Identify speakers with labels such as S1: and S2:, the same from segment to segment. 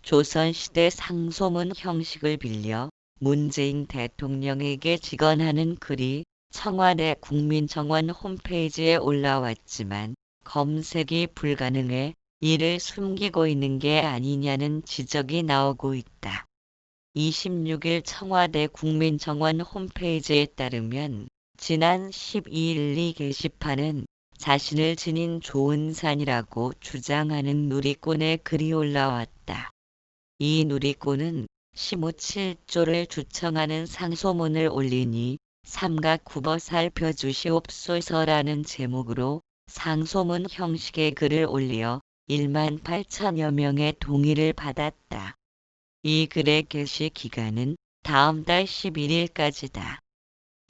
S1: 조선시대 상소문 형식을 빌려 문재인 대통령에게 직언하는 글이 청와대 국민정원 홈페이지에 올라왔지만 검색이 불가능해 이를 숨기고 있는 게 아니냐는 지적이 나오고 있다. 26일 청와대 국민정원 홈페이지에 따르면 지난 12일 이 게시판은 자신을 지닌 조은산이라고 주장하는 누리꾼의 글이 올라왔다. 이 누리꾼은 시무 7조를 주청하는 상소문을 올리니 삼각 굽어 살펴주시옵소서라는 제목으로 상소문 형식의 글을 올려 1만 8천여 명의 동의를 받았다. 이 글의 게시 기간은 다음 달 11일까지다.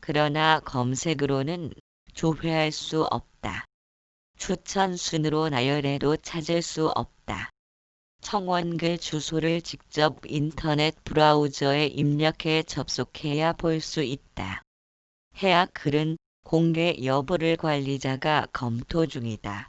S1: 그러나 검색으로는 조회할 수 없다. 추천 순으로 나열해도 찾을 수 없다. 청원글 주소를 직접 인터넷 브라우저에 입력해 접속해야 볼 수 있다. 해약 글은 공개 여부를 관리자가 검토 중이다.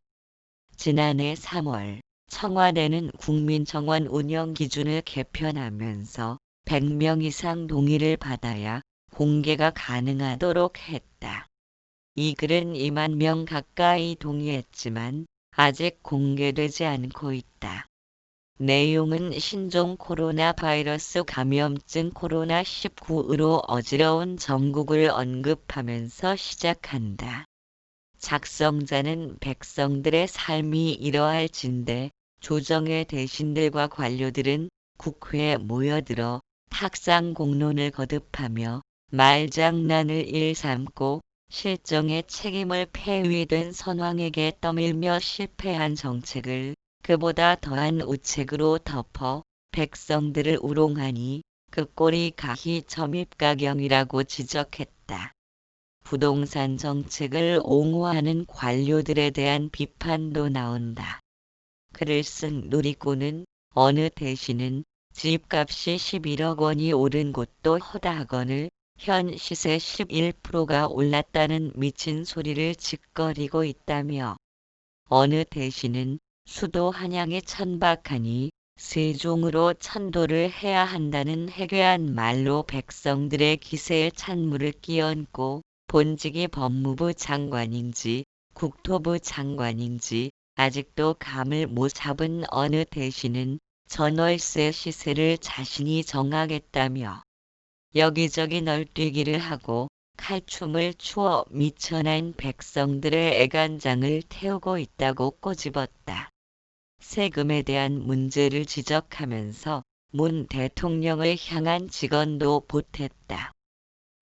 S1: 지난해 3월 청와대는 국민정원 운영 기준을 개편하면서 100명 이상 동의를 받아야 공개가 가능하도록 했다. 이 글은 2만 명 가까이 동의했지만 아직 공개되지 않고 있다. 내용은 신종 코로나 바이러스 감염증 코로나19으로 어지러운 전국을 언급하면서 시작한다. 작성자는 백성들의 삶이 이러할진데 조정의 대신들과 관료들은 국회에 모여들어 탁상 공론을 거듭하며 말장난을 일삼고 실정의 책임을 폐위된 선왕에게 떠밀며 실패한 정책을 그보다 더한 우책으로 덮어 백성들을 우롱하니 그 꼴이 가히 점입가경이라고 지적했다. 부동산 정책을 옹호하는 관료들에 대한 비판도 나온다. 글을 쓴 누리꾼은 어느 대신은 집값이 11억 원이 오른 곳도 허다하거늘 현 시세 11%가 올랐다는 미친 소리를 짓거리고 있다며 어느 대신은 수도 한양에 천박하니 세종으로 천도를 해야 한다는 해괴한 말로 백성들의 기세에 찬물을 끼얹고 본직이 법무부 장관인지 국토부 장관인지 아직도 감을 못 잡은 어느 대신은 전월세 시세를 자신이 정하겠다며 여기저기 널뛰기를 하고 칼춤을 추어 미천한 백성들의 애간장을 태우고 있다고 꼬집었다. 세금에 대한 문제를 지적하면서 문 대통령을 향한 직언도 보탰다.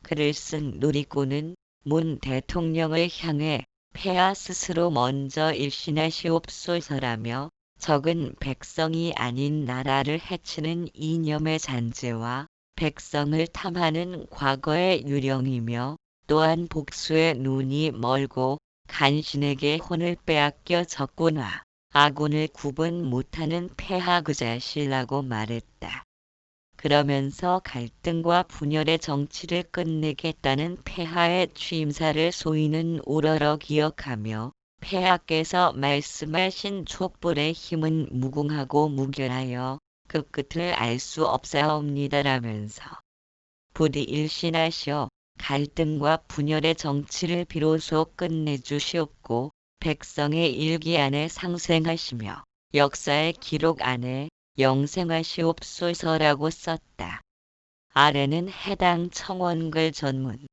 S1: 글을 쓴 누리꾼은 문 대통령을 향해 폐하 스스로 먼저 일신하시옵소서라며 적은 백성이 아닌 나라를 해치는 이념의 잔재와 백성을 탐하는 과거의 유령이며 또한 복수의 눈이 멀고 간신에게 혼을 빼앗겨 적군과 아군을 구분 못하는 폐하 그 자시라고 말했다. 그러면서 갈등과 분열의 정치를 끝내겠다는 폐하의 취임사를 소위는 우러러 기억하며 폐하께서 말씀하신 촛불의 힘은 무궁하고 무결하여 그 끝을 알 수 없사옵니다라면서 부디 일신하시어 갈등과 분열의 정치를 비로소 끝내주시옵고 백성의 일기 안에 상생하시며 역사의 기록 안에 영생하시옵소서라고 썼다. 아래는 해당 청원글 전문.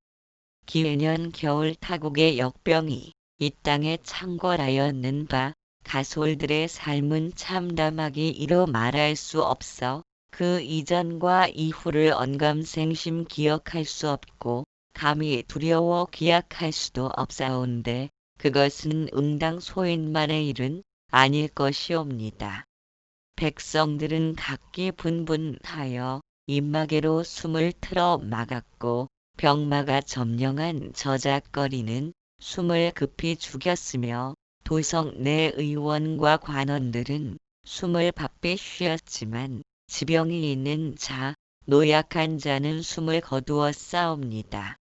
S1: 기해년 겨울 타국의 역병이 이 땅에 창궐하였는 바 가솔들의 삶은 참담하기 이루 말할 수 없어 그 이전과 이후를 언감생심 기억할 수 없고 감히 두려워 기약할 수도 없사온데 그것은 응당 소인만의 일은 아닐 것이옵니다. 백성들은 각기 분분하여 입마개로 숨을 틀어 막았고 병마가 점령한 저작거리는 숨을 급히 죽였으며 도성 내 의원과 관원들은 숨을 바삐 쉬었지만 지병이 있는 자, 노약한 자는 숨을 거두어 싸웁니다.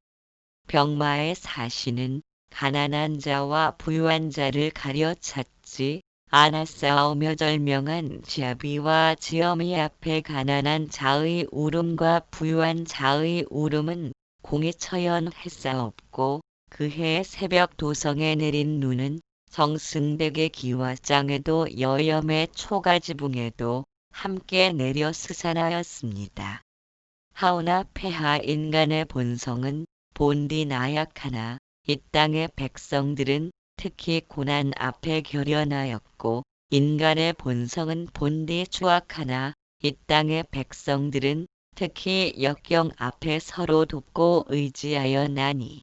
S1: 병마의 사시는 가난한 자와 부유한 자를 가려 찾지 안아싸우며 절명한 지아비와 지엄이 앞에 가난한 자의 울음과 부유한 자의 울음은 공이 처연했사옵고 그해 새벽 도성에 내린 눈은 정승댁의 기와장에도 여염의 초가지붕에도 함께 내려 스산하였습니다. 하오나 폐하 인간의 본성은 본디 나약하나 이 땅의 백성들은 특히 고난 앞에 결연하였고 인간의 본성은 본디 추악하나 이 땅의 백성들은 특히 역경 앞에 서로 돕고 의지하여 나니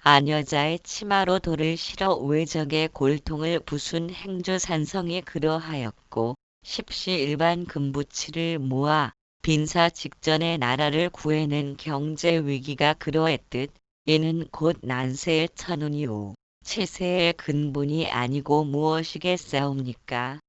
S1: 아녀자의 치마로 돌을 실어 외적의 골통을 부순 행주산성이 그러하였고 십시 일반 금부치를 모아 빈사 직전에 나라를 구해낸 경제 위기가 그러했듯 이는 곧 난세의 천운이오 치세의 근본이 아니고 무엇이겠사옵니까?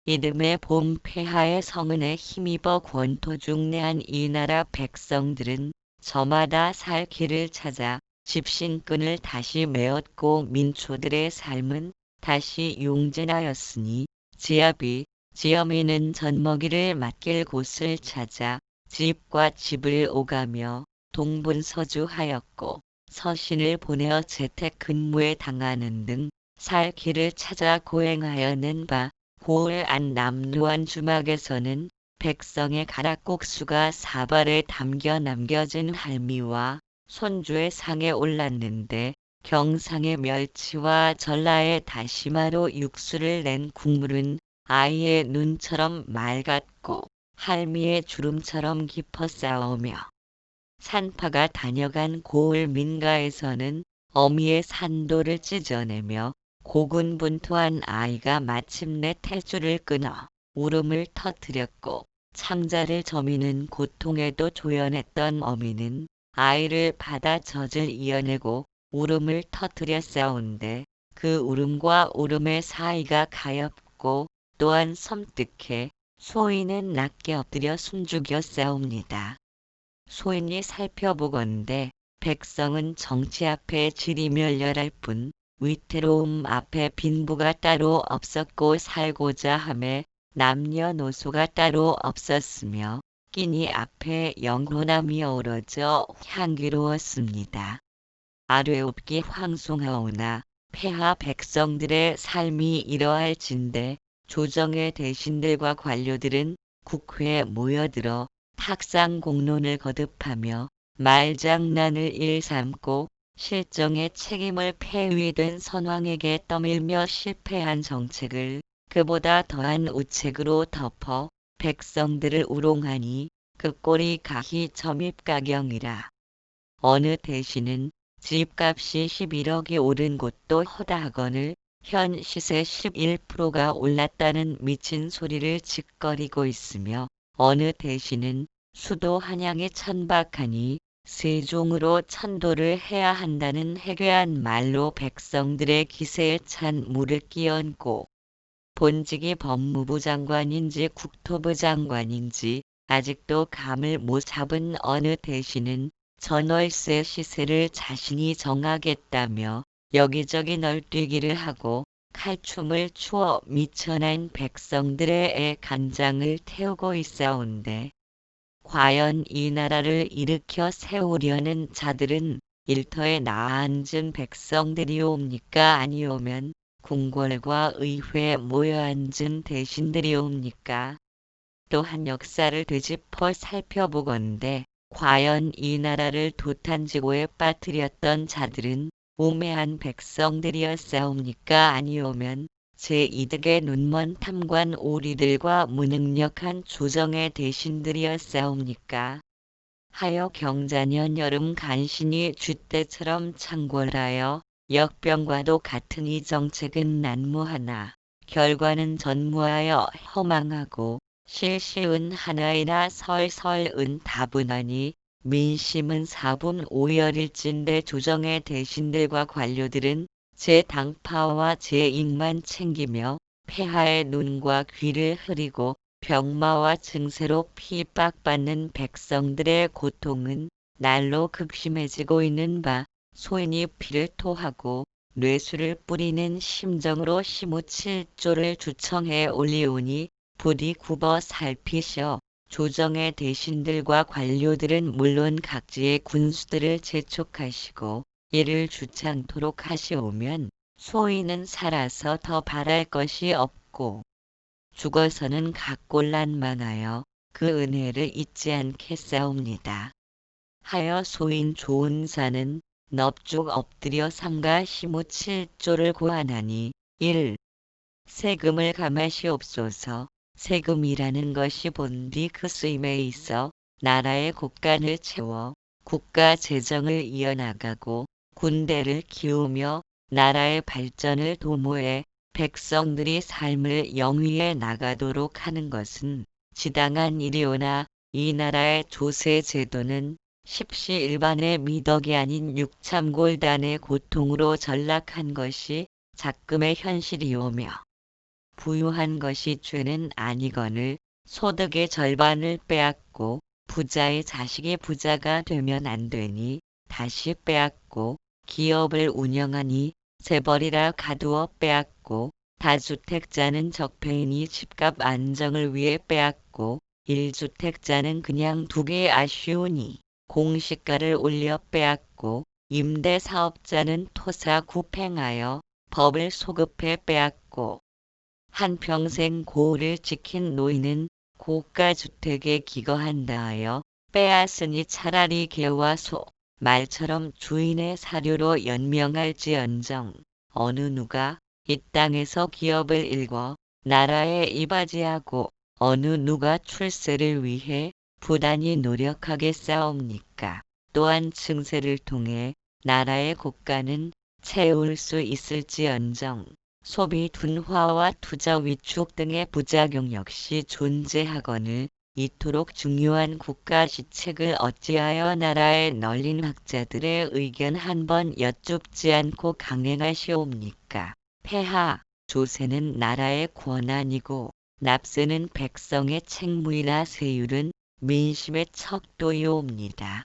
S1: 이듬해 봄 폐하의 성은에 힘입어 권토중래한 이 나라 백성들은 저마다 살 길을 찾아 집신끈을 다시 메었고 민초들의 삶은 다시 용진하였으니 지아비, 지엄이는 젖먹이를 맡길 곳을 찾아 집과 집을 오가며 동분서주하였고 서신을 보내어 재택 근무에 당하는 등 살 길을 찾아 고행하여는 바 고을 안 남루한 주막에서는 백성의 가락국수가 사발에 담겨 남겨진 할미와 손주의 상에 올랐는데 경상의 멸치와 전라의 다시마로 육수를 낸 국물은 아이의 눈처럼 맑았고 할미의 주름처럼 깊어싸우며 산파가 다녀간 고을 민가에서는 어미의 산도를 찢어내며 고군분투한 아이가 마침내 탯줄을 끊어 울음을 터뜨렸고 창자를 저미는 고통에도 조연했던 어미는 아이를 받아 젖을 이어내고 울음을 터뜨렸사온데 그 울음과 울음의 사이가 가엾고 또한 섬뜩해 소인은 낮게 엎드려 숨죽였사옵니다. 소인이 살펴보건대 백성은 정치 앞에 질이 멸렬할 뿐 위태로움 앞에 빈부가 따로 없었고 살고자 함에 남녀노소가 따로 없었으며 끼니 앞에 영혼함이 어우러져 향기로웠습니다. 아뢰옵기 황송하오나 폐하 백성들의 삶이 이러할진대 조정의 대신들과 관료들은 국회에 모여들어 탁상 공론을 거듭하며 말장난을 일삼고 실정의 책임을 폐위된 선왕에게 떠밀며 실패한 정책을 그보다 더한 우책으로 덮어 백성들을 우롱하니 그 꼴이 가히 점입가경이라. 어느 대신은 집값이 11억이 오른 곳도 허다하거늘 현 시세 11%가 올랐다는 미친 소리를 짓거리고 있으며 어느 대신은 수도 한양에 천박하니 세종으로 천도를 해야 한다는 해괴한 말로 백성들의 기세에 찬 물을 끼얹고 본직이 법무부 장관인지 국토부 장관인지 아직도 감을 못 잡은 어느 대신은 전월세 시세를 자신이 정하겠다며 여기저기 널뛰기를 하고 칼춤을 추어 미천한 백성들의 애 간장을 태우고 있사온데 과연 이 나라를 일으켜 세우려는 자들은 일터에 나앉은 백성들이옵니까 아니오면 궁궐과 의회에 모여 앉은 대신들이옵니까? 또한 역사를 되짚어 살펴보건대 과연 이 나라를 도탄지고에 빠뜨렸던 자들은 우매한 백성들이었사옵니까 아니오면 제2득의 눈먼 탐관 오리들과 무능력한 조정의 대신들이었사옵니까? 하여 경자년 여름 간신히 쥐떼처럼 창궐하여 역병과도 같은 이 정책은 난무하나 결과는 전무하여 허망하고 실시은 하나이나 설설은 다분하니 민심은 사분 오열일진데 조정의 대신들과 관료들은 제 당파와 제 이익만 챙기며 폐하의 눈과 귀를 흐리고 병마와 증세로 핍박받는 백성들의 고통은 날로 극심해지고 있는 바 소인이 피를 토하고 뇌수를 뿌리는 심정으로 시무칠조를 주청해 올리오니 부디 굽어 살피셔. 조정의 대신들과 관료들은 물론 각지의 군수들을 재촉하시고 이를 주창토록 하시오면 소인은 살아서 더 바랄 것이 없고 죽어서는 각곤란 망하여 그 은혜를 잊지 않겠사옵니다. 하여 소인 조은사는 넙죽 엎드려 삼가 시무칠조를 고하나니 1. 세금을 감하시옵소서. 세금이라는 것이 본디 그 쓰임에 있어 나라의 곳간을 채워 국가 재정을 이어나가고 군대를 키우며 나라의 발전을 도모해 백성들이 삶을 영위해 나가도록 하는 것은 지당한 일이오나 이 나라의 조세 제도는 십시일반의 미덕이 아닌 육참골단의 고통으로 전락한 것이 작금의 현실이오며 부유한 것이 죄는 아니거늘 소득의 절반을 빼앗고 부자의 자식이 부자가 되면 안 되니 다시 빼앗고 기업을 운영하니 재벌이라 가두어 빼앗고 다주택자는 적폐이니 집값 안정을 위해 빼앗고 1주택자는 그냥 두기 아쉬우니 공시가를 올려 빼앗고 임대사업자는 토사 구팽하여 법을 소급해 빼앗고 한평생 고을을 지킨 노인은 고가주택에 기거한다 하여 빼앗으니 차라리 개와 소, 말처럼 주인의 사료로 연명할지언정 어느 누가 이 땅에서 기업을 일궈 나라에 이바지하고 어느 누가 출세를 위해 부단히 노력하겠사옵니까. 또한 증세를 통해 나라의 곳간은 채울 수 있을지언정 소비 둔화와 투자 위축 등의 부작용 역시 존재하거늘 이토록 중요한 국가 지책을 어찌하여 나라에 널린 학자들의 의견 한번 여쭙지 않고 강행하시옵니까. 폐하, 조세는 나라의 권한이고 납세는 백성의 책무이나 세율은 민심의 척도이옵니다.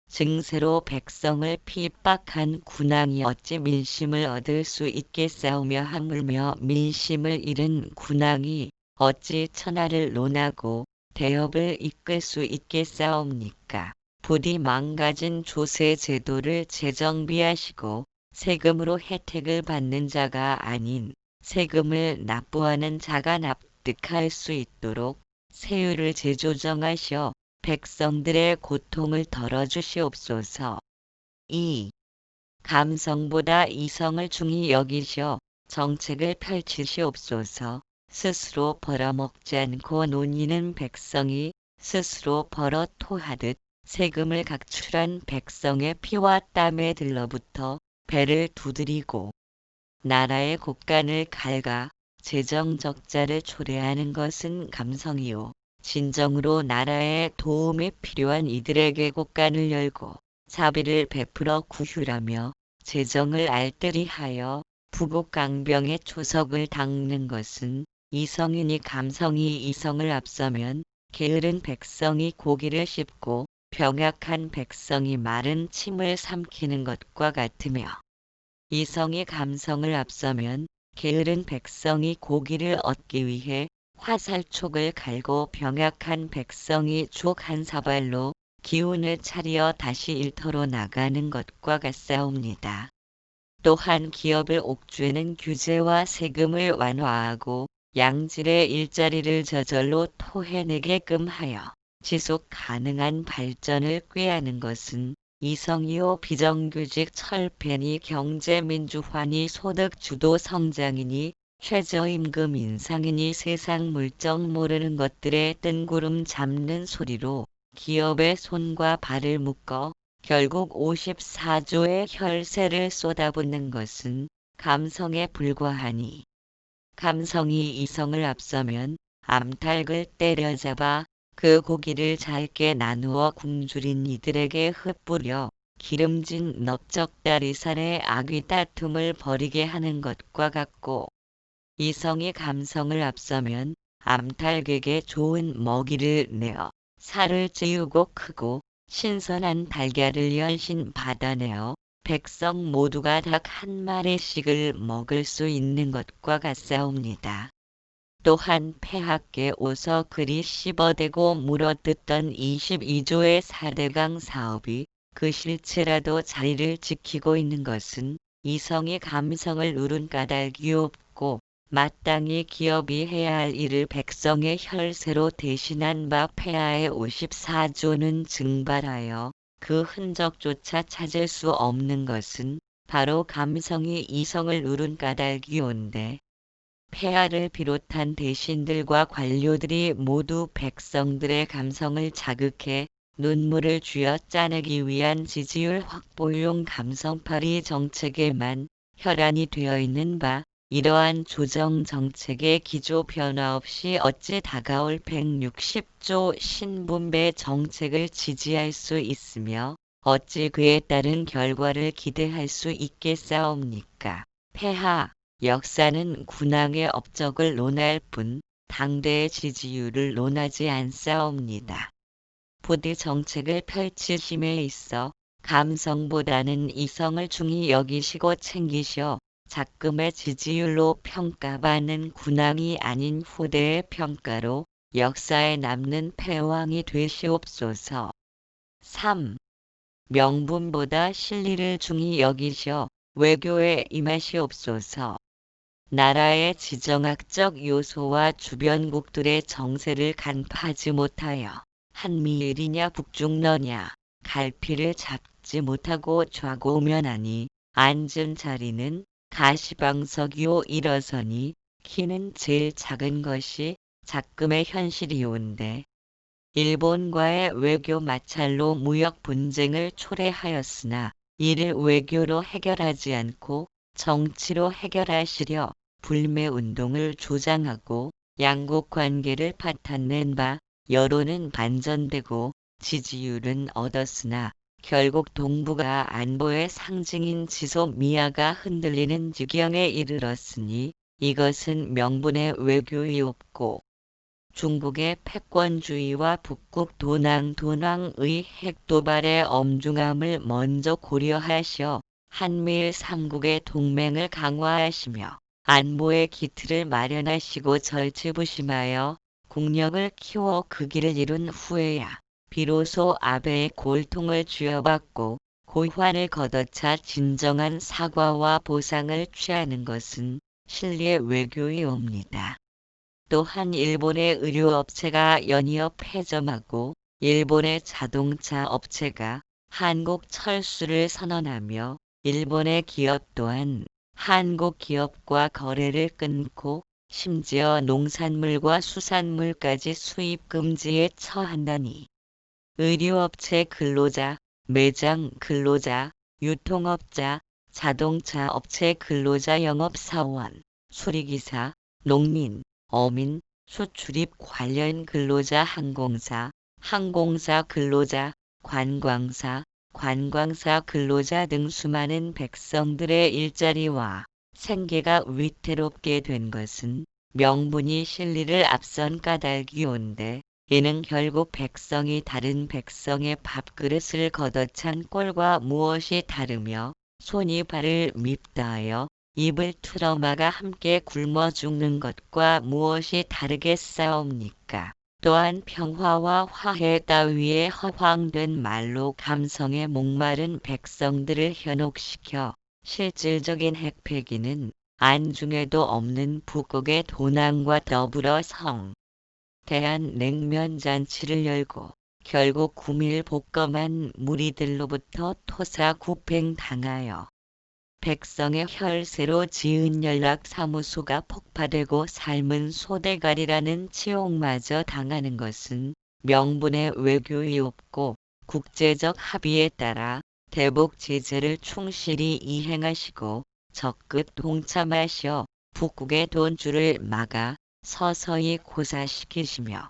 S1: 증세로 백성을 핍박한 군왕이 어찌 민심을 얻을 수 있겠사오며 하물며 민심을 잃은 군왕이 어찌 천하를 논하고 대업을 이끌 수 있겠사옵니까. 부디 망가진 조세 제도를 재정비하시고 세금으로 혜택을 받는 자가 아닌 세금을 납부하는 자가 납득할 수 있도록 세율을 재조정하셔 백성들의 고통을 덜어주시옵소서. 2. 감성보다 이성을 중히 여기셔 정책을 펼치시옵소서. 스스로 벌어먹지 않고 논의는 백성이 스스로 벌어 토하듯 세금을 각출한 백성의 피와 땀에 들러붙어 배를 두드리고 나라의 곳간을 갉아 재정 적자를 초래하는 것은 감성이요. 진정으로 나라에 도움이 필요한 이들에게 곳간을 열고 자비를 베풀어 구휼하며 재정을 알뜰히하여 부국강병의 초석을 닦는 것은 이성이니 감성이 이성을 앞서면 게으른 백성이 고기를 씹고 병약한 백성이 마른 침을 삼키는 것과 같으며 이성이 감성을 앞서면 게으른 백성이 고기를 얻기 위해 화살촉을 갈고 병약한 백성이 족 한 사발로 기운을 차리어 다시 일터로 나가는 것과 같사옵니다. 또한 기업을 옥죄는 규제와 세금을 완화하고 양질의 일자리를 저절로 토해내게끔 하여 지속 가능한 발전을 꾀하는 것은 이성이요 비정규직 철폐니 경제민주화니 소득주도 성장이니 최저임금 인상이니 세상 물정 모르는 것들의 뜬구름 잡는 소리로 기업의 손과 발을 묶어 결국 54조의 혈세를 쏟아붓는 것은 감성에 불과하니 감성이 이성을 앞서면 암탉을 때려잡아 그 고기를 잘게 나누어 굶주린 이들에게 흩뿌려 기름진 넓적다리살에 아귀 다툼을 벌이게 하는 것과 같고 이성이 감성을 앞서면 암탉에게 좋은 먹이를 내어 살을 찌우고 크고 신선한 달걀을 연신 받아내어 백성 모두가 닭 한 마리씩을 먹을 수 있는 것과 같사옵니다. 또한 폐하께 오서 그리 씹어대고 물어뜯던 22조의 4대강 사업이 그 실체라도 자리를 지키고 있는 것은 이성이 감성을 누른 까닭이 없고 마땅히 기업이 해야 할 일을 백성의 혈세로 대신한 바 폐하의 54조는 증발하여 그 흔적조차 찾을 수 없는 것은 바로 감성이 이성을 누른 까닭이온데 폐하를 비롯한 대신들과 관료들이 모두 백성들의 감성을 자극해 눈물을 쥐어 짜내기 위한 지지율 확보용 감성팔이 정책에만 혈안이 되어 있는 바 이러한 조정 정책의 기조 변화 없이 어찌 다가올 160조 신분배 정책을 지지할 수 있으며 어찌 그에 따른 결과를 기대할 수 있겠사옵니까? 폐하 역사는 군왕의 업적을 논할 뿐 당대의 지지율을 논하지 않사옵니다. 부디 정책을 펼치심에 있어 감성보다는 이성을 중히 여기시고 챙기셔 작금의 지지율로 평가받는 군왕이 아닌 후대의 평가로 역사에 남는 패왕이 되시옵소서. 3. 명분보다 실리를 중히 여기셔 외교에 임하시옵소서. 나라의 지정학적 요소와 주변국들의 정세를 간파하지 못하여 한미일이냐 북중러냐 갈피를 잡지 못하고 좌고우면하니 앉은 자리는 가시방석이요 일어서니 키는 제일 작은 것이 작금의 현실이온데 일본과의 외교 마찰로 무역 분쟁을 초래하였으나 이를 외교로 해결하지 않고 정치로 해결하시려 불매운동을 조장하고 양국 관계를 파탄낸 바 여론은 반전되고 지지율은 얻었으나 결국 동북아 안보의 상징인 지소미아가 흔들리는 지경에 이르렀으니 이것은 명분의 외교이 없고 중국의 패권주의와 북극 도낭의 핵도발의 엄중함을 먼저 고려하셔 한미일 3국의 동맹을 강화하시며 안보의 기틀을 마련하시고 절치부심하여 국력을 키워 그 길을 이룬 후에야 비로소 아베의 골통을 쥐어받고 고환을 걷어차 진정한 사과와 보상을 취하는 것은 실리의 외교이옵니다. 또한 일본의 의료업체가 연이어 폐점하고 일본의 자동차 업체가 한국 철수를 선언하며 일본의 기업 또한 한국 기업과 거래를 끊고 심지어 농산물과 수산물까지 수입 금지에 처한다니 의료업체 근로자, 매장 근로자, 유통업자, 자동차 업체 근로자 영업사원, 수리기사, 농민, 어민, 수출입 관련 근로자 항공사, 항공사 근로자, 관광사 근로자 등 수많은 백성들의 일자리와 생계가 위태롭게 된 것은 명분이 실리를 앞선 까닭이온데 이는 결국 백성이 다른 백성의 밥그릇을 걷어찬 꼴과 무엇이 다르며 손이 발을 밉다하여 입을 틀어막아 함께 굶어 죽는 것과 무엇이 다르겠사옵니까? 또한 평화와 화해 따위에 허황된 말로 감성에 목마른 백성들을 현혹시켜 실질적인 핵폐기는 안중에도 없는 북극의 도난과 더불어 대한 냉면잔치를 열고 결국 구밀복검한 무리들로부터 토사구팽당하여 백성의 혈세로 지은 연락사무소가 폭파되고 삶은 소대가리라는 치욕마저 당하는 것은 명분의 외교이 없고 국제적 합의에 따라 대북 제재를 충실히 이행하시고 적극 동참하셔 북극의 돈줄을 막아 서서히 고사시키시며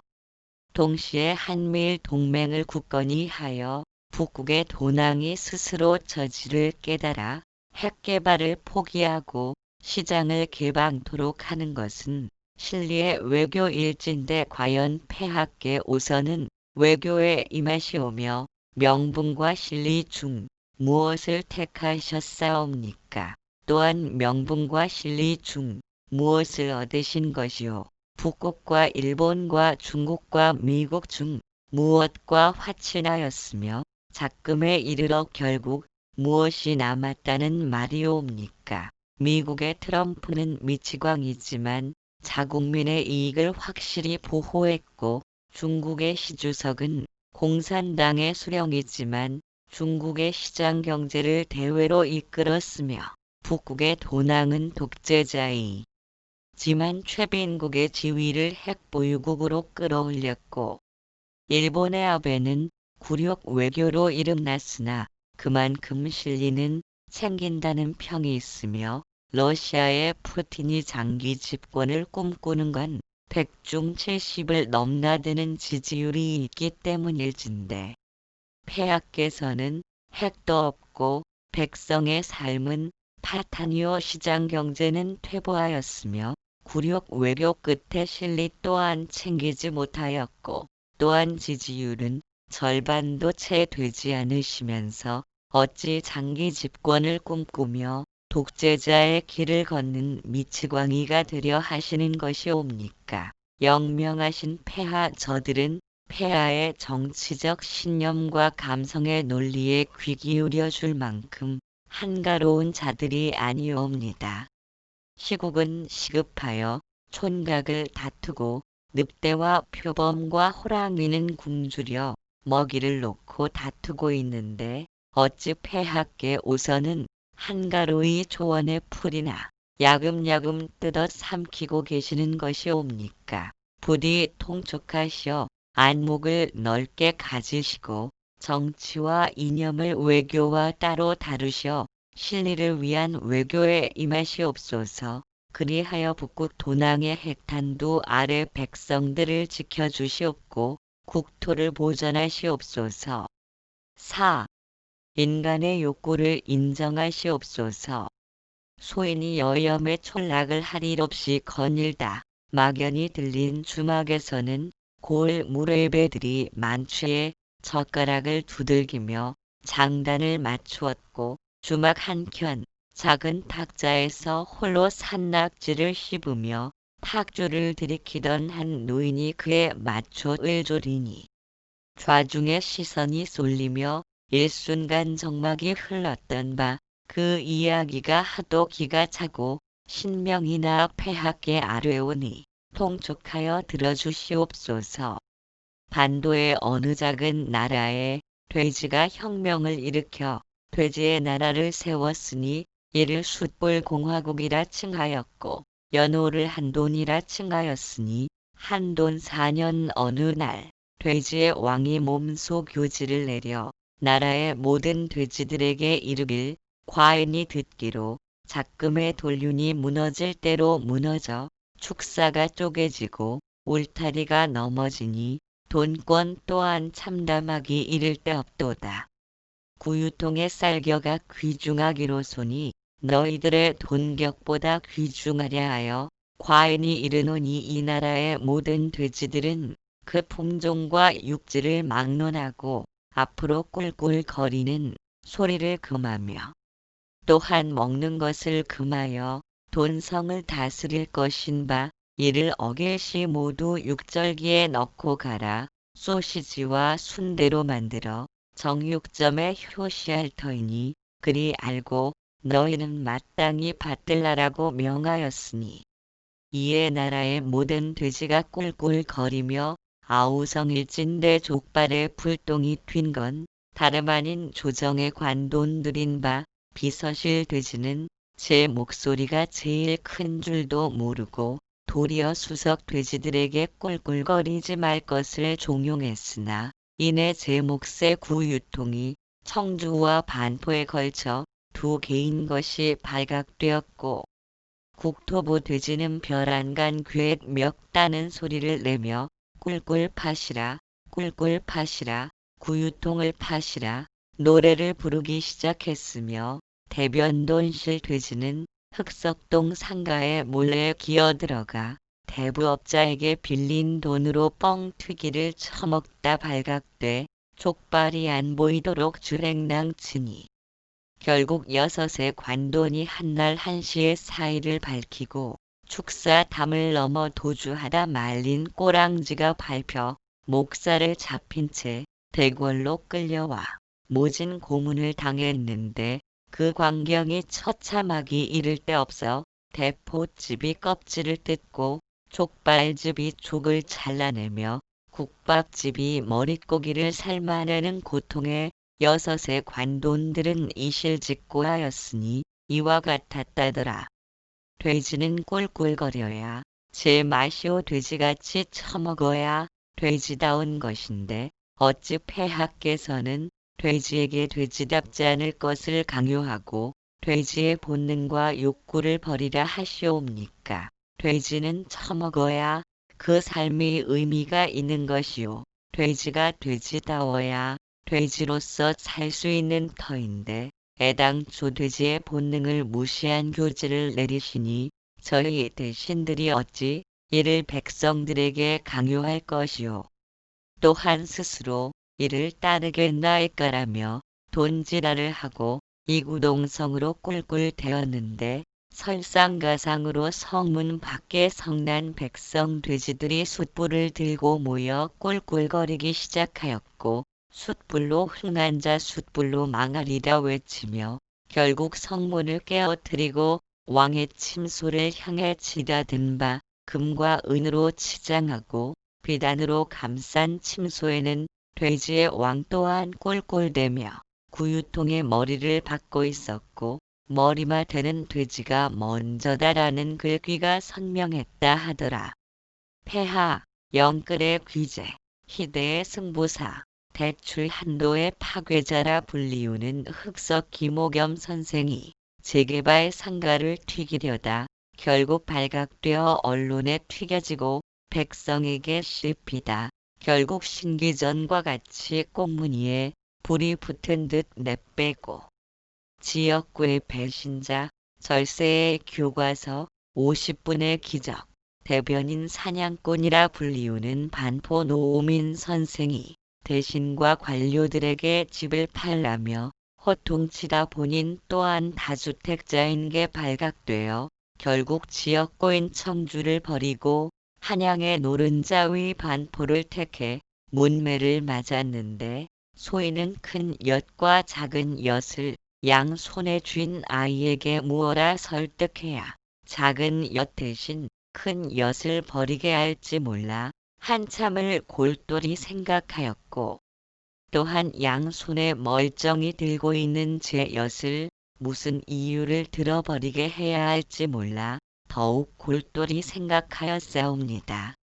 S1: 동시에 한미일 동맹을 굳건히 하여 북극의 도낭이 스스로 저지를 깨달아 핵개발을 포기하고 시장을 개방토록 하는 것은 실리의 외교일진데 과연 폐하께 오서는 외교에 임하시오며 명분과 실리 중 무엇을 택하셨사옵니까? 또한 명분과 실리 중 무엇을 얻으신 것이요? 북국과 일본과 중국과 미국 중 무엇과 화친하였으며 작금에 이르러 결국 무엇이 남았다는 말이옵니까? 미국의 트럼프는 미치광이지만 자국민의 이익을 확실히 보호했고 중국의 시주석은 공산당의 수령이지만 중국의 시장 경제를 대외로 이끌었으며 북국의 도낭은 독재자이지만 최빈국의 지위를 핵보유국으로 끌어올렸고 일본의 아베는 굴욕 외교로 이름났으나 그만큼 실리는 챙긴다는 평이 있으며 러시아의 푸틴이 장기 집권을 꿈꾸는 건 100중 70을 넘나드는 지지율이 있기 때문일진데 폐하께서는 핵도 없고 백성의 삶은 파탄이요 시장 경제는 퇴보하였으며 굴욕 외교 끝에 실리 또한 챙기지 못하였고 또한 지지율은 절반도 채 되지 않으시면서 어찌 장기 집권을 꿈꾸며 독재자의 길을 걷는 미치광이가 되려 하시는 것이옵니까? 영명하신 폐하 저들은 폐하의 정치적 신념과 감성의 논리에 귀 기울여 줄 만큼 한가로운 자들이 아니옵니다. 시국은 시급하여 촌각을 다투고 늑대와 표범과 호랑이는 굶주려 먹이를 놓고 다투고 있는데 어찌 폐하께 오서는 한가로이 초원의 풀이나 야금야금 뜯어 삼키고 계시는 것이옵니까? 부디 통촉하시어 안목을 넓게 가지시고 정치와 이념을 외교와 따로 다루시어 실리를 위한 외교에 임하시옵소서. 그리하여 북국 도낭의 핵탄두 아래 백성들을 지켜주시옵고 국토를 보전하시옵소서. 4. 인간의 욕구를 인정하시옵소서. 소인이 여염의 촌락을 할 일 없이 거닐다 막연히 들린 주막에서는 골 무례배들이 만취해 젓가락을 두들기며 장단을 맞추었고 주막 한켠 작은 탁자에서 홀로 산낙지를 씹으며 탁주를 들이키던 한 노인이 그에 맞춰 을조리니 좌중의 시선이 쏠리며 일순간 정막이 흘렀던 바 그 이야기가 하도 기가 차고 신명이나 폐하께 아뢰오니 통촉하여 들어주시옵소서. 반도의 어느 작은 나라에 돼지가 혁명을 일으켜 돼지의 나라를 세웠으니 이를 숫불공화국이라 칭하였고 연호를 한돈이라 칭하였으니 한돈 4년 어느 날 돼지의 왕이 몸소 교지를 내려 나라의 모든 돼지들에게 이르길 과인이 듣기로 작금의 돌륜이 무너질 대로 무너져 축사가 쪼개지고 울타리가 넘어지니 돈권 또한 참담하기 이를 데 없도다. 구유통의 쌀겨가 귀중하기로소니 너희들의 돈격보다 귀중하랴 하여 과인이 이르노니 이 나라의 모든 돼지들은 그 품종과 육질을 막론하고 앞으로 꿀꿀거리는 소리를 금하며 또한 먹는 것을 금하여 돈성을 다스릴 것인바 이를 어길 시 모두 육절기에 넣고 가라. 소시지와 순대로 만들어 정육점에 효시할 터이니 그리 알고 너희는 마땅히 받들라라고 명하였으니 이에 나라의 모든 돼지가 꿀꿀거리며 아우성일진대 족발에 불똥이 튄 건 다름 아닌 조정의 관돈들인 바 비서실 돼지는 제 목소리가 제일 큰 줄도 모르고 도리어 수석 돼지들에게 꿀꿀거리지 말 것을 종용했으나 이내 제 몫의 구유통이 청주와 반포에 걸쳐 두 개인 것이 발각되었고 국토부 돼지는 별안간 괴 몇 다는 소리를 내며 꿀꿀 파시라 꿀꿀 파시라 구유통을 파시라 노래를 부르기 시작했으며 대변돈실 돼지는 흑석동 상가에 몰래 기어들어가 대부업자에게 빌린 돈으로 뻥튀기를 처먹다 발각돼 족발이 안 보이도록 주행낭치니 결국 여섯의 관돈이 한날 한시의 사이를 밝히고 축사담을 넘어 도주하다 말린 꼬랑지가 밟혀 목살에 잡힌 채 대궐로 끌려와 모진 고문을 당했는데 그 광경이 처참하기 이를 데 없어 대포집이 껍질을 뜯고 족발집이 족을 잘라내며 국밥집이 머릿고기를 삶아내는 고통에 여섯의 관돈들은 이실직고하였으니 이와 같았다더라. 돼지는 꿀꿀거려야 제맛이오 돼지같이 처먹어야 돼지다운 것인데 어찌 폐하께서는 돼지에게 돼지답지 않을 것을 강요하고 돼지의 본능과 욕구를 버리라 하시옵니까? 돼지는 처먹어야 그 삶이 의미가 있는 것이요. 돼지가 돼지다워야 돼지로서 살 수 있는 터인데 애당초 돼지의 본능을 무시한 교지를 내리시니 저희 대신들이 어찌 이를 백성들에게 강요할 것이요. 또한 스스로 이를 따르겠나이까라며 돈지랄을 하고 이구동성으로 꿀꿀 대었는데 설상가상으로 성문 밖에 성난 백성 돼지들이 숯불을 들고 모여 꿀꿀거리기 시작하였고 숯불로 흥한 자 숯불로 망하리라 외치며 결국 성문을 깨어뜨리고 왕의 침소를 향해 치다든 바 금과 은으로 치장하고 비단으로 감싼 침소에는 돼지의 왕 또한 꼴꼴대며 구유통의 머리를 박고 있었고 머리마 되는 돼지가 먼저다라는 글귀가 선명했다 하더라. 폐하, 영끌의 귀재, 희대의 승부사, 대출 한도의 파괴자라 불리우는 흑석 김오겸 선생이 재개발 상가를 튀기려다 결국 발각되어 언론에 튀겨지고 백성에게 씹히다 결국 신기전과 같이 꽁무니에 불이 붙은 듯 내빼고 지역구의 배신자, 절세의 교과서, 50분의 기적, 대변인 사냥꾼이라 불리우는 반포 노우민 선생이 대신과 관료들에게 집을 팔라며 호통치다 본인 또한 다주택자인 게 발각되어 결국 지역구인 청주를 버리고 한양의 노른자위 반포를 택해 문매를 맞았는데 소인은 큰 엿과 작은 엿을 양 손에 쥔 아이에게 무어라 설득해야 작은 엿 대신 큰 엿을 버리게 할지 몰라 한참을 골똘히 생각하였고 또한 양 손에 멀쩡히 들고 있는 제 엿을 무슨 이유를 들어버리게 해야 할지 몰라 더욱 골똘히 생각하였사옵니다.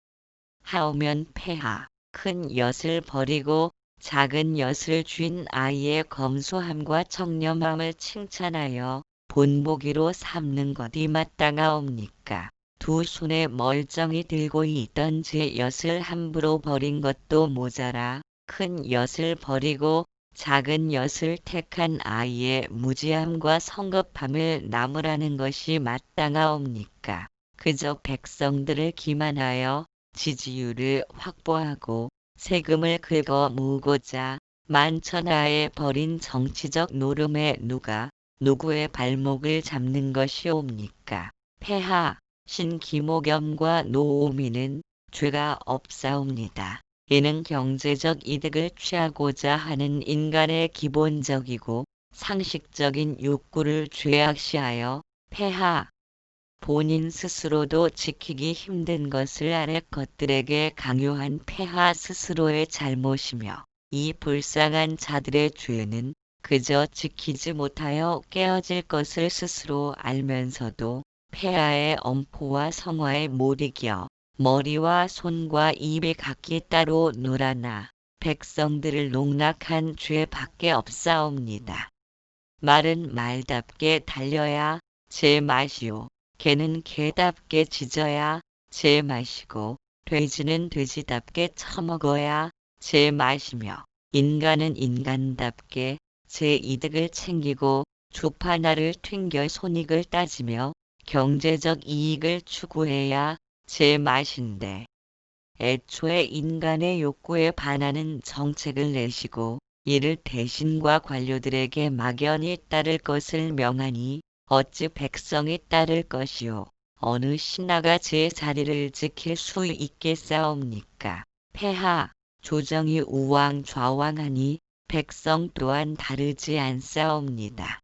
S1: 하오면 폐하, 큰 엿을 버리고 작은 엿을 쥔 아이의 검소함과 청렴함을 칭찬하여 본보기로 삼는 것이 마땅하옵니까? 두 손에 멀쩡히 들고 있던 제 엿을 함부로 버린 것도 모자라 큰 엿을 버리고 작은 엿을 택한 아이의 무지함과 성급함을 나무라는 것이 마땅하옵니까? 그저 백성들을 기만하여 지지율을 확보하고 세금을 긁어 모으고자 만천하에 벌인 정치적 노름에 누가 누구의 발목을 잡는 것이옵니까? 폐하, 신기모겸과 노오미는 죄가 없사옵니다. 이는 경제적 이득을 취하고자 하는 인간의 기본적이고 상식적인 욕구를 죄악시하여 폐하, 본인 스스로도 지키기 힘든 것을 아래 것들에게 강요한 폐하 스스로의 잘못이며 이 불쌍한 자들의 죄는 그저 지키지 못하여 깨어질 것을 스스로 알면서도 폐하의 엄포와 성화에 못 이겨 머리와 손과 입이 각기 따로 놀아나 백성들을 농락한 죄밖에 없사옵니다. 말은 말답게 달려야 제맛이요. 개는 개답게 짖어야 제맛이고 돼지는 돼지답게 처먹어야 제맛이며 인간은 인간답게 제 이득을 챙기고 주파나를 튕겨 손익을 따지며 경제적 이익을 추구해야 제맛인데 애초에 인간의 욕구에 반하는 정책을 내시고 이를 대신과 관료들에게 막연히 따를 것을 명하니 어찌 백성이 따를 것이요. 어느 신하가 제 자리를 지킬 수 있겠사옵니까? 폐하, 조정이 우왕좌왕하니 백성 또한 다르지 않사옵니다.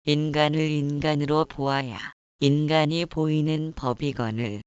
S1: 인간을 인간으로 보아야 인간이 보이는 법이거늘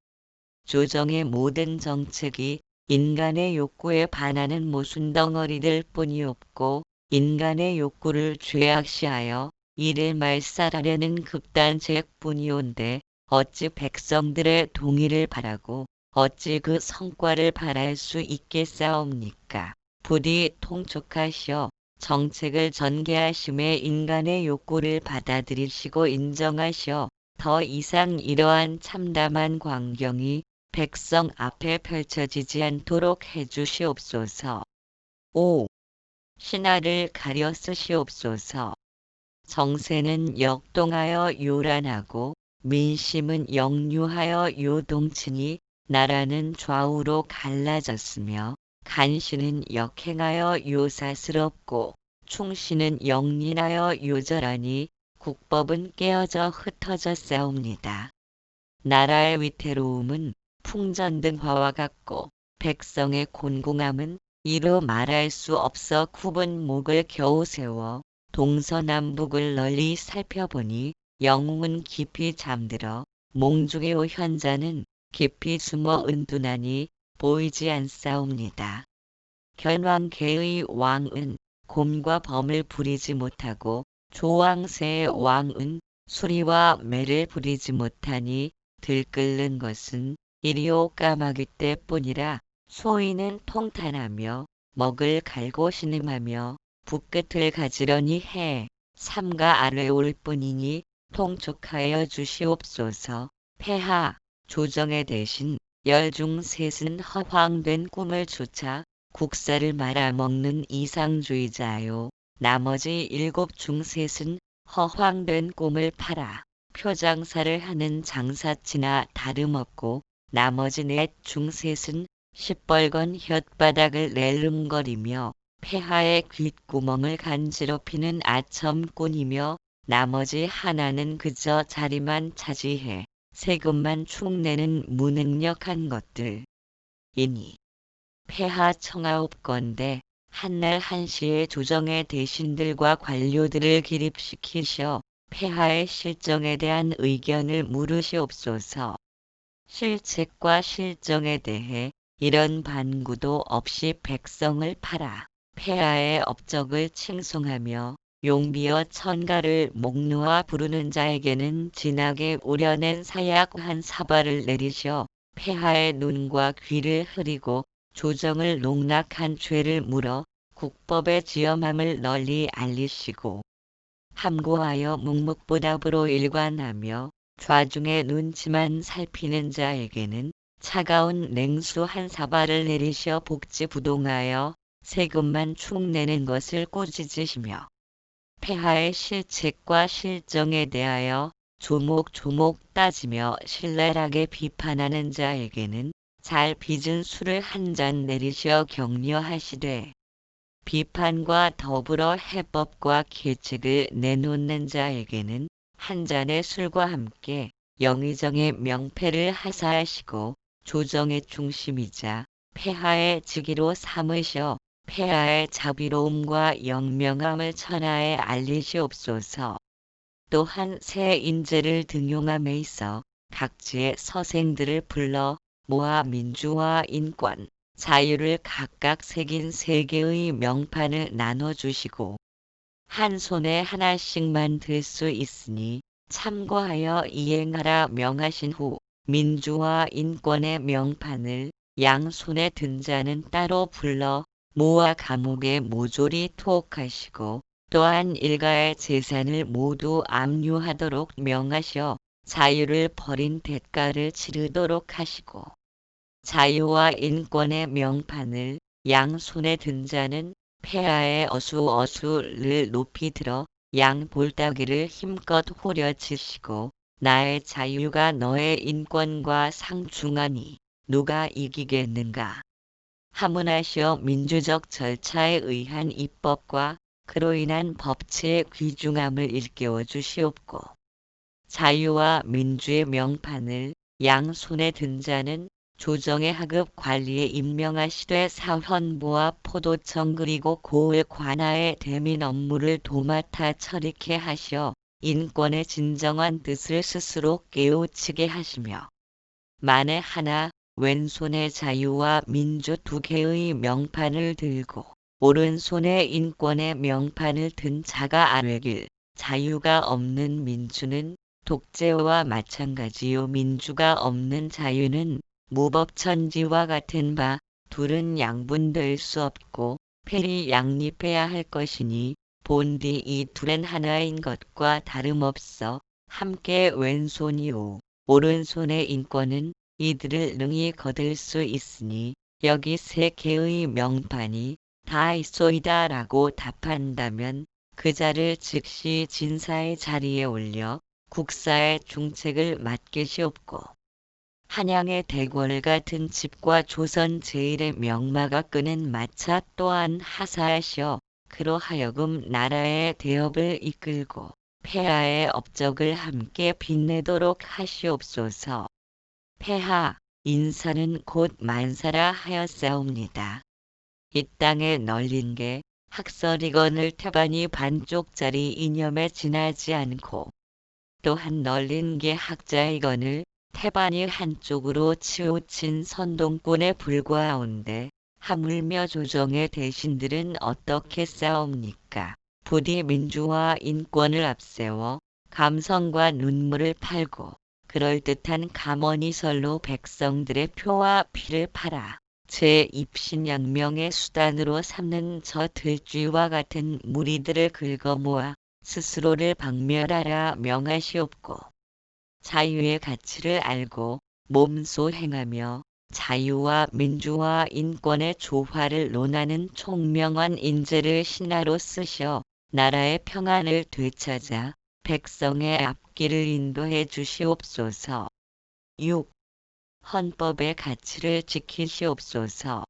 S1: 조정의 모든 정책이 인간의 욕구에 반하는 모순덩어리들 뿐이없고 인간의 욕구를 죄악시하여 이를 말살하려는 극단책뿐이온데 어찌 백성들의 동의를 바라고 어찌 그 성과를 바랄 수 있겠사옵니까? 부디 통촉하시어 정책을 전개하심에 인간의 욕구를 받아들이시고 인정하시어 더 이상 이러한 참담한 광경이 백성 앞에 펼쳐지지 않도록 해주시옵소서. 5. 신하를 가려 쓰시옵소서. 정세는 역동하여 요란하고 민심은 역류하여 요동치니 나라는 좌우로 갈라졌으며 간신은 역행하여 요사스럽고 충신은 역린하여 요절하니 국법은 깨어져 흩어졌사옵니다. 나라의 위태로움은 풍전등화와 같고 백성의 곤궁함은 이루 말할 수 없어 굽은 목을 겨우 세워 동서남북을 널리 살펴보니 영웅은 깊이 잠들어 몽중의 현자는 깊이 숨어 은둔하니 보이지 않사옵니다. 견왕계의 왕은 곰과 범을 부리지 못하고 조왕세의 왕은 수리와 매를 부리지 못하니 들끓는 것은 이리오 까마귀 때뿐이라 소인은 통탄하며 먹을 갈고 신음하며 붓끝을 가지려니 해 삼가 아래올 뿐이니 통촉하여 주시옵소서. 폐하, 조정의 대신 열중 셋은 허황된 꿈을 쫓아 국사를 말아먹는 이상주의자요. 나머지 7중 셋은 허황된 꿈을 팔아 표장사를 하는 장사치나 다름없고 나머지 4중 셋은 시뻘건 혓바닥을 낼름거리며 폐하의 귓구멍을 간지럽히는 아첨꾼이며 나머지 하나는 그저 자리만 차지해 세금만 축내는 무능력한 것들. 이니 폐하 청하옵건대 한날 한시에 조정의 대신들과 관료들을 기립시키셔 폐하의 실정에 대한 의견을 물으시옵소서. 실책과 실정에 대해 이런 반구도 없이 백성을 팔아 폐하의 업적을 칭송하며 용비어 천가를 목 놓아 부르는 자에게는 진하게 우려낸 사약 한 사발을 내리셔 폐하의 눈과 귀를 흐리고 조정을 농락한 죄를 물어 국법의 지엄함을 널리 알리시고 함구하여 묵묵보답으로 일관하며 좌중의 눈치만 살피는 자에게는 차가운 냉수 한 사발을 내리셔 복지부동하여 세금만 축내는 것을 꾸짖으시며 폐하의 실책과 실정에 대하여 조목조목 따지며 신랄하게 비판하는 자에게는 잘 빚은 술을 한 잔 내리셔 격려하시되 비판과 더불어 해법과 계책을 내놓는 자에게는 한 잔의 술과 함께 영의정의 명패를 하사하시고 조정의 중심이자 폐하의 직위로 삼으셔 폐하의 자비로움과 영명함을 천하에 알리시옵소서. 또한 새 인재를 등용함에 있어 각지의 서생들을 불러 모아 민주와 인권, 자유를 각각 새긴 3개의 명판을 나눠주시고 한 손에 하나씩만 들 수 있으니 참고하여 이행하라 명하신 후 민주와 인권의 명판을 양손에 든 자는 따로 불러 모아 감옥에 모조리 투옥하시고 또한 일가의 재산을 모두 압류하도록 명하셔 자유를 버린 대가를 치르도록 하시고 자유와 인권의 명판을 양손에 든 자는 폐하의 어수어수를 높이 들어 양 볼따기를 힘껏 후려치시고 나의 자유가 너의 인권과 상충하니 누가 이기겠는가. 하문하시어 민주적 절차에 의한 입법과 그로 인한 법치의 귀중함을 일깨워 주시옵고 자유와 민주의 명판을 양손에 든 자는 조정의 하급 관리에 임명하시되 사헌부와 포도청 그리고 고을 관하의 대민 업무를 도맡아 처리케 하시어 인권의 진정한 뜻을 스스로 깨우치게 하시며 만에 하나 왼손에 자유와 민주 두 개의 명판을 들고 오른손에 인권의 명판을 든 자가 아뢰길 자유가 없는 민주는 독재와 마찬가지요 민주가 없는 자유는 무법천지와 같은 바 둘은 양분될 수 없고 폐리 양립해야 할 것이니 본디 이 둘은 하나인 것과 다름없어 함께 왼손이요 오른손의 인권은 이들을 능히 거둘 수 있으니 여기 세 개의 명판이 다 있소이다라고 답한다면 그 자를 즉시 진사의 자리에 올려 국사의 중책을 맡기시옵고 한양의 대궐 같은 집과 조선 제일의 명마가 끄는 마차 또한 하사하시어 그로 하여금 나라의 대업을 이끌고 폐하의 업적을 함께 빛내도록 하시옵소서. 폐하, 인사는 곧 만사라 하였사옵니다. 이 땅에 널린 게 학설이건을 태반이 반쪽짜리 이념에 지나지 않고 또한 널린 게 학자이건을 태반이 한쪽으로 치우친 선동꾼에 불과하온데 하물며 조정의 대신들은 어떻게 싸웁니까? 부디 민주와 인권을 앞세워 감성과 눈물을 팔고 그럴듯한 감언이설로 백성들의 표와 피를 팔아 제 입신양명의 수단으로 삼는 저 들쥐와 같은 무리들을 긁어모아 스스로를 박멸하라 명하시옵고 자유의 가치를 알고 몸소 행하며 자유와 민주와 인권의 조화를 논하는 총명한 인재를 신하로 쓰셔 나라의 평안을 되찾아 백성의 앞길을 인도해 주시옵소서. 6. 헌법의 가치를 지키시옵소서.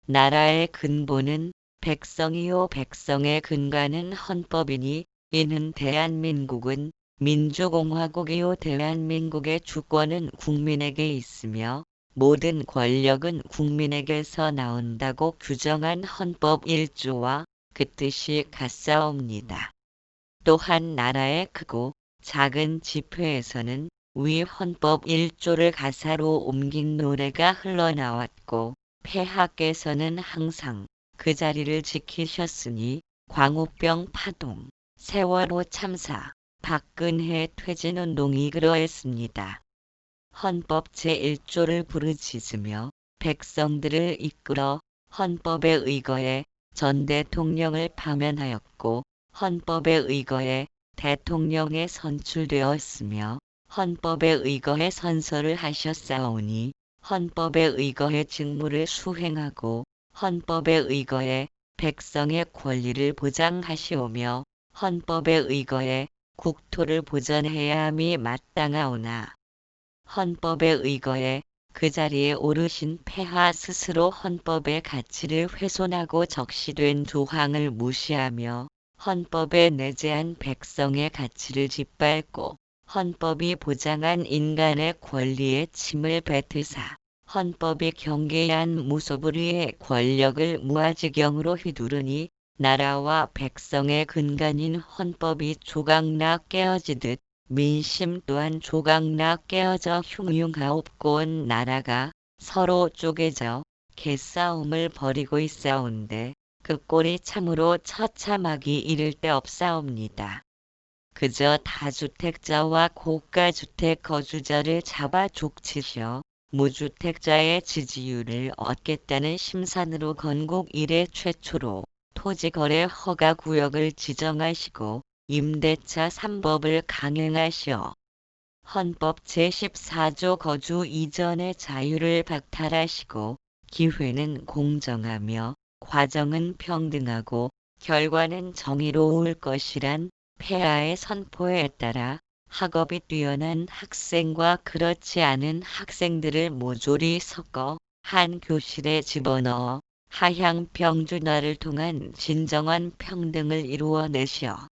S1: 나라의 근본은 백성이요 백성의 근간은 헌법이니 이는 대한민국은 민주공화국이요 대한민국의 주권은 국민에게 있으며 모든 권력은 국민에게서 나온다고 규정한 헌법 1조와 그 뜻이 같사옵니다. 또한 나라의 크고 작은 집회에서는 위 헌법 1조를 가사로 옮긴 노래가 흘러나왔고 폐하께서는 항상 그 자리를 지키셨으니 광우병 파동, 세월호 참사, 박근혜 퇴진운동이 그러했습니다. 헌법 제1조를 부르짖으며 백성들을 이끌어 헌법에 의거해 전 대통령을 파면하였고 헌법에 의거해 대통령에 선출되었으며 헌법에 의거해 선서를 하셨사오니 헌법에 의거해 직무를 수행하고 헌법에 의거해 백성의 권리를 보장하시오며 헌법에 의거해 국토를 보전해야 함이 마땅하오나 헌법에 의거해 그 자리에 오르신 폐하 스스로 헌법의 가치를 훼손하고 적시된 조항을 무시하며 헌법에 내재한 백성의 가치를 짓밟고 헌법이 보장한 인간의 권리에 침을 뱉으사 헌법이 경계한 무소불위의 권력을 무아지경으로 휘두르니 나라와 백성의 근간인 헌법이 조각나 깨어지듯 민심 또한 조각나 깨어져 흉흉하옵고 온 나라가 서로 쪼개져 개싸움을 벌이고 있사온데 그 꼴이 참으로 처참하기 이를 데 없사옵니다. 그저 다주택자와 고가주택 거주자를 잡아 족치셔 무주택자의 지지율을 얻겠다는 심산으로 건국 이래 최초로 토지거래 허가구역을 지정하시고 임대차 3법을 강행하시어 헌법 제14조 거주 이전의 자유를 박탈하시고 기회는 공정하며 과정은 평등하고 결과는 정의로울 것이란 폐하의 선포에 따라 학업이 뛰어난 학생과 그렇지 않은 학생들을 모조리 섞어 한 교실에 집어넣어 하향 평준화를 통한 진정한 평등을 이루어내시어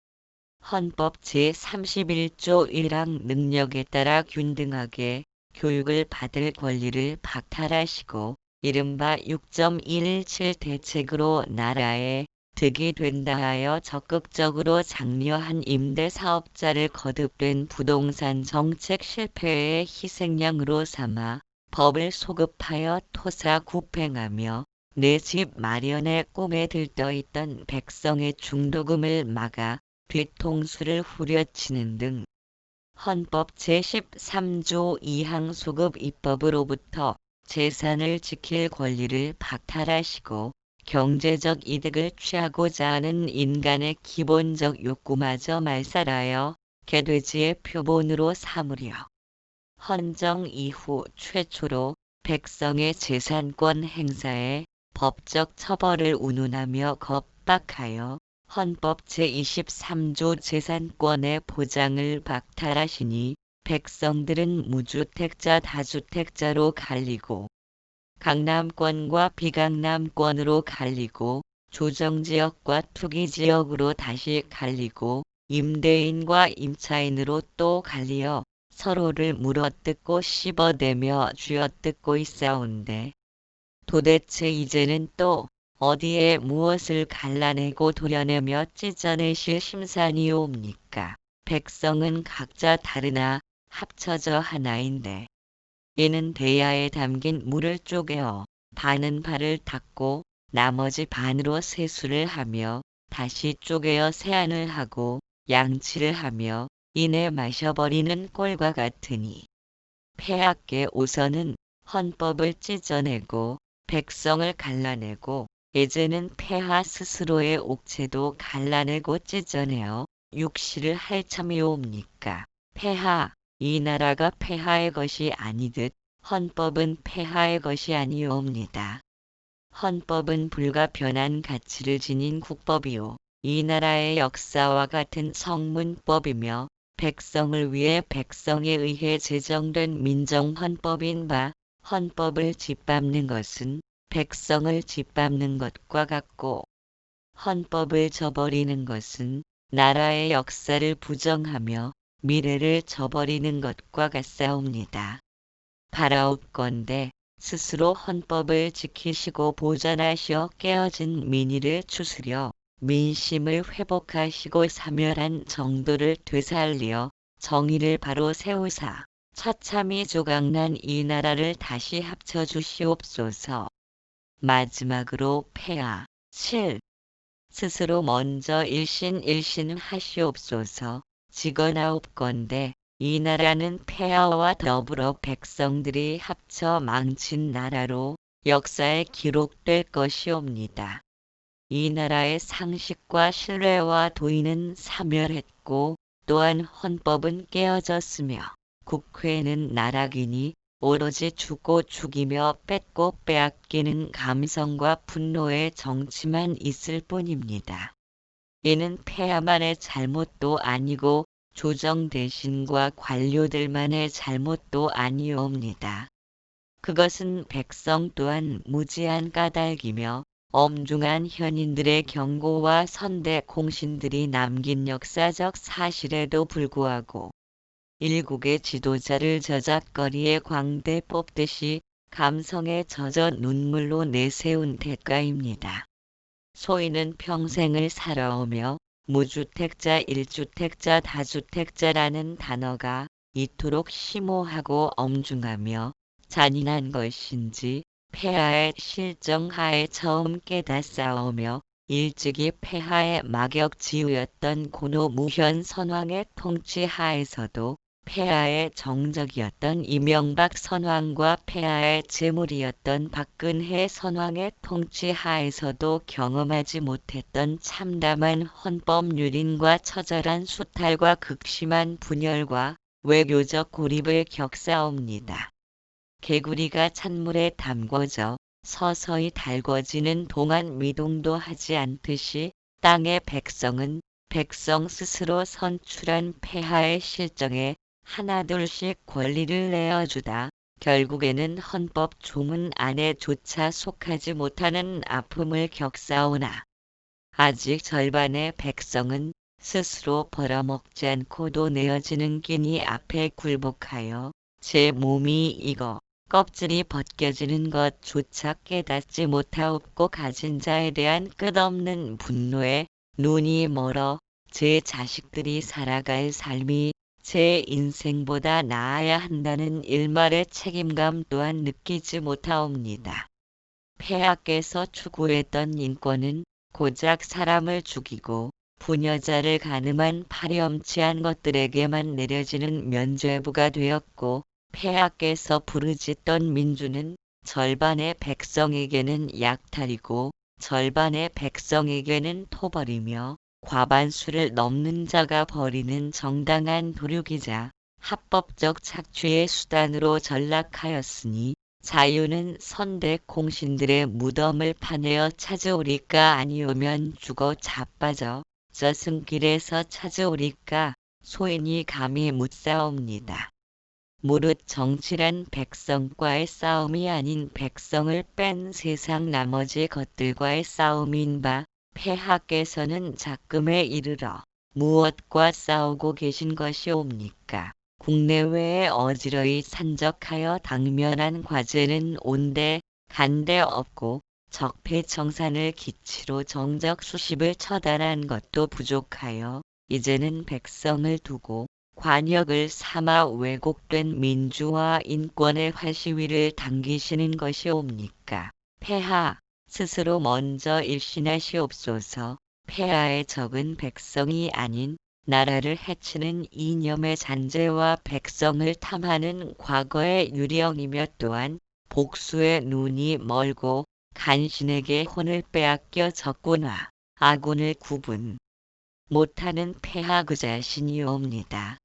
S1: 헌법 제31조 1항 능력에 따라 균등하게 교육을 받을 권리를 박탈하시고 이른바 6.117 대책으로 나라에 득이 된다 하여 적극적으로 장려한 임대사업자를 거듭된 부동산 정책 실패의 희생양으로 삼아 법을 소급하여 토사구팽하며 내 집 마련의 꿈에 들떠있던 백성의 중도금을 막아 뒤통수를 후려치는 등 헌법 제13조 2항 소급 입법으로부터 재산을 지킬 권리를 박탈하시고 경제적 이득을 취하고자 하는 인간의 기본적 욕구마저 말살하여 개돼지의 표본으로 삼으려 헌정 이후 최초로 백성의 재산권 행사에 법적 처벌을 운운하며 겁박하여 헌법 제23조 재산권의 보장을 박탈하시니 백성들은 무주택자 다주택자로 갈리고 강남권과 비강남권으로 갈리고 조정지역과 투기지역으로 다시 갈리고 임대인과 임차인으로 또 갈리어 서로를 물어뜯고 씹어대며 쥐어뜯고 있사온데 도대체 이제는 또 어디에 무엇을 갈라내고 도려내며 찢어내실 심산이옵니까? 백성은 각자 다르나 합쳐져 하나인데 이는 대야에 담긴 물을 쪼개어 반은 발을 닦고 나머지 반으로 세수를 하며 다시 쪼개어 세안을 하고 양치를 하며 이내 마셔버리는 꼴과 같으니 폐하께 우선은 헌법을 찢어내고 백성을 갈라내고 이제는 폐하 스스로의 옥체도 갈라내고 찢어내어 육시를 할 참이옵니까? 폐하, 이 나라가 폐하의 것이 아니듯 헌법은 폐하의 것이 아니옵니다. 헌법은 불가변한 가치를 지닌 국법이요. 이 나라의 역사와 같은 성문법이며 백성을 위해 백성에 의해 제정된 민정헌법인 바 헌법을 짓밟는 것은 백성을 짓밟는 것과 같고 헌법을 저버리는 것은 나라의 역사를 부정하며 미래를 저버리는 것과 같사옵니다. 바라옵건대 스스로 헌법을 지키시고 보전하시어 깨어진 민의를 추스려 민심을 회복하시고 사멸한 정도를 되살리어 정의를 바로 세우사 처참히 조각난 이 나라를 다시 합쳐주시옵소서. 마지막으로 폐하 7. 스스로 먼저 일신 하시옵소서. 직언하옵건대 이 나라는 폐하와 더불어 백성들이 합쳐 망친 나라로 역사에 기록될 것이옵니다. 이 나라의 상식과 신뢰와 도의는 사멸했고 또한 헌법은 깨어졌으며 국회는 나락이니 오로지 죽고 죽이며 뺏고 빼앗기는 감성과 분노의 정치만 있을 뿐입니다. 이는 폐하만의 잘못도 아니고 조정 대신과 관료들만의 잘못도 아니옵니다. 그것은 백성 또한 무지한 까닭이며 엄중한 현인들의 경고와 선대 공신들이 남긴 역사적 사실에도 불구하고 일국의 지도자를 저작거리에 광대 뽑듯이 감성에 젖어 눈물로 내세운 대가입니다. 소인은 평생을 살아오며 무주택자, 일주택자, 다주택자라는 단어가 이토록 심오하고 엄중하며 잔인한 것인지 폐하의 실정하에 처음 깨닫사오며 일찍이 폐하의 막역지우였던 고노무현 선왕의 통치하에서도 폐하의 정적이었던 이명박 선왕과 폐하의 재물이었던 박근혜 선왕의 통치하에서도 경험하지 못했던 참담한 헌법유린과 처절한 수탈과 극심한 분열과 외교적 고립을 겪사옵니다. 개구리가 찬물에 담궈져 서서히 달궈지는 동안 미동도 하지 않듯이 땅의 백성은 백성 스스로 선출한 폐하의 실정에 하나둘씩 권리를 내어주다 결국에는 헌법 조문 안에조차 속하지 못하는 아픔을 겪사오나 아직 절반의 백성은 스스로 벌어먹지 않고도 내어지는 끼니 앞에 굴복하여 제 몸이 익어 껍질이 벗겨지는 것조차 깨닫지 못하옵고 가진 자에 대한 끝없는 분노에 눈이 멀어 제 자식들이 살아갈 삶이 제 인생보다 나아야 한다는 일말의 책임감 또한 느끼지 못하옵니다. 폐하께서 추구했던 인권은 고작 사람을 죽이고 부녀자를 가늠한 파렴치한 것들에게만 내려지는 면죄부가 되었고, 폐하께서 부르짖던 민주는 절반의 백성에게는 약탈이고 절반의 백성에게는 토벌이며 과반수를 넘는 자가 벌이는 정당한 도륙이자 합법적 착취의 수단으로 전락하였으니 자유는 선대 공신들의 무덤을 파내어 찾아오리까 아니오면 죽어 자빠져 저승길에서 찾아오리까 소인이 감히 묻사옵니다. 무릇 정치란 백성과의 싸움이 아닌 백성을 뺀 세상 나머지 것들과의 싸움인 바, 폐하께서는 작금에 이르러 무엇과 싸우고 계신 것이옵니까? 국내외에 어지러이 산적하여 당면한 과제는 온데 간데 없고 적폐청산을 기치로 정적 수십을 처단한 것도 부족하여 이제는 백성을 두고 관역을 삼아 왜곡된 민주화 인권의 활시위를 당기시는 것이옵니까? 폐하, 스스로 먼저 일신하시옵소서. 폐하의 적은 백성이 아닌 나라를 해치는 이념의 잔재와 백성을 탐하는 과거의 유령이며 또한 복수의 눈이 멀고 간신에게 혼을 빼앗겨 적군과 아군을 구분 못하는 폐하 그 자신이옵니다.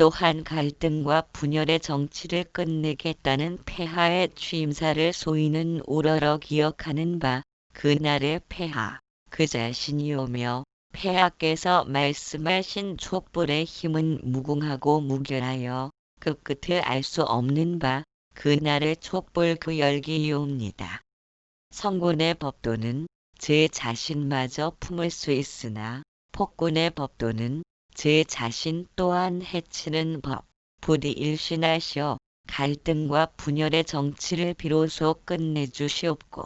S1: 또한 갈등과 분열의 정치를 끝내겠다는 폐하의 취임사를 소인은 우러러 기억하는 바, 그날의 폐하 그 자신이오며 폐하께서 말씀하신 촛불의 힘은 무궁하고 무결하여 그 끝을 알 수 없는 바, 그날의 촛불 그 열기이옵니다. 성군의 법도는 제 자신마저 품을 수 있으나 폭군의 법도는 제 자신 또한 해치는 법. 부디 일신하시어 갈등과 분열의 정치를 비로소 끝내주시옵고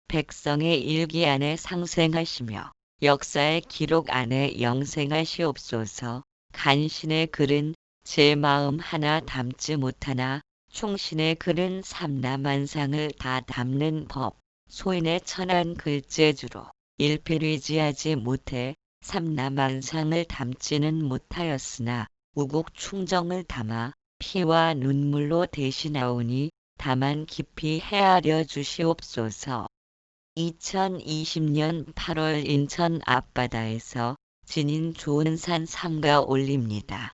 S1: 백성의 일기 안에 상생하시며 역사의 기록 안에 영생하시옵소서. 간신의 글은 제 마음 하나 담지 못하나 충신의 글은 삼라만상을 다 담는 법. 소인의 천한 글재주로 일필위지하지 못해 삼라만상을 담지는 못하였으나 우국 충정을 담아 피와 눈물로 대신하오니 다만 깊이 헤아려 주시옵소서. 2020년 8월 인천 앞바다에서 진인 좋은 산 삼가 올립니다.